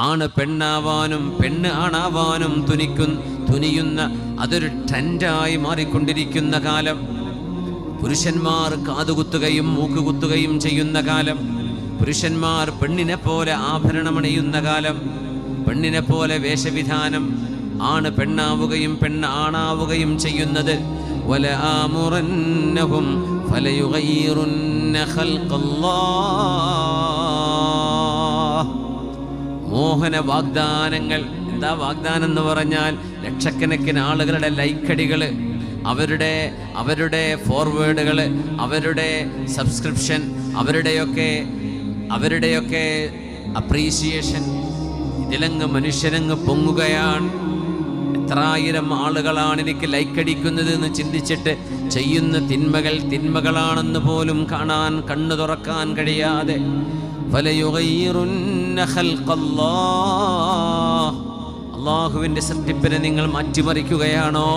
ആണ് പെണ്ണാവാനും പെണ്ണ് ആണാവാനും തുനിയുന്ന അതൊരു ട്രെൻഡായി മാറിക്കൊണ്ടിരിക്കുന്ന കാലം. പുരുഷന്മാർ കാതുകുത്തുകയും മൂക്കുകുത്തുകയും ചെയ്യുന്ന കാലം. പുരുഷന്മാർ പെണ്ണിനെ പോലെ ആഭരണമണിയുന്ന കാലം. പെണ്ണിനെ പോലെ വേഷവിധാനം. ആണ് പെണ്ണാവുകയും പെണ്ണ് ആണാവുകയും ചെയ്യുന്നത്. വലആമുറന്നഹും ഫലയുഗയ്യിറുന്ന ഖൽഖല്ലാഹ്. മോഹന വാഗ്ദാനങ്ങൾ. എന്താ വാഗ്ദാനം എന്ന് പറഞ്ഞാൽ ലക്ഷക്കണക്കിന് ആളുകളുടെ ലൈക്കടികൾ, അവരുടെ ഫോർവേഡുകൾ, അവരുടെ സബ്സ്ക്രിപ്ഷൻ, അവരുടെയൊക്കെ അപ്രീസിയേഷൻ. ഇതിലങ്ങ് മനുഷ്യനങ്ങ് പൊങ്ങുകയാണ്. എത്രായിരം ആളുകളാണ് എനിക്ക് ലൈക്കടിക്കുന്നത് എന്ന് ചിന്തിച്ചിട്ട് ചെയ്യുന്ന തിന്മകളാണെന്ന് പോലും കാണാൻ, കണ്ണു തുറക്കാൻ കഴിയാതെ. ഫലയുഗയ്യിറുന്ന ഖൽഖല്ലാഹ്. അല്ലാഹുവിൻ്റെ സൃഷ്ടിപ്പിനെ നിങ്ങൾ മാറ്റിമറിക്കുകയാണോ?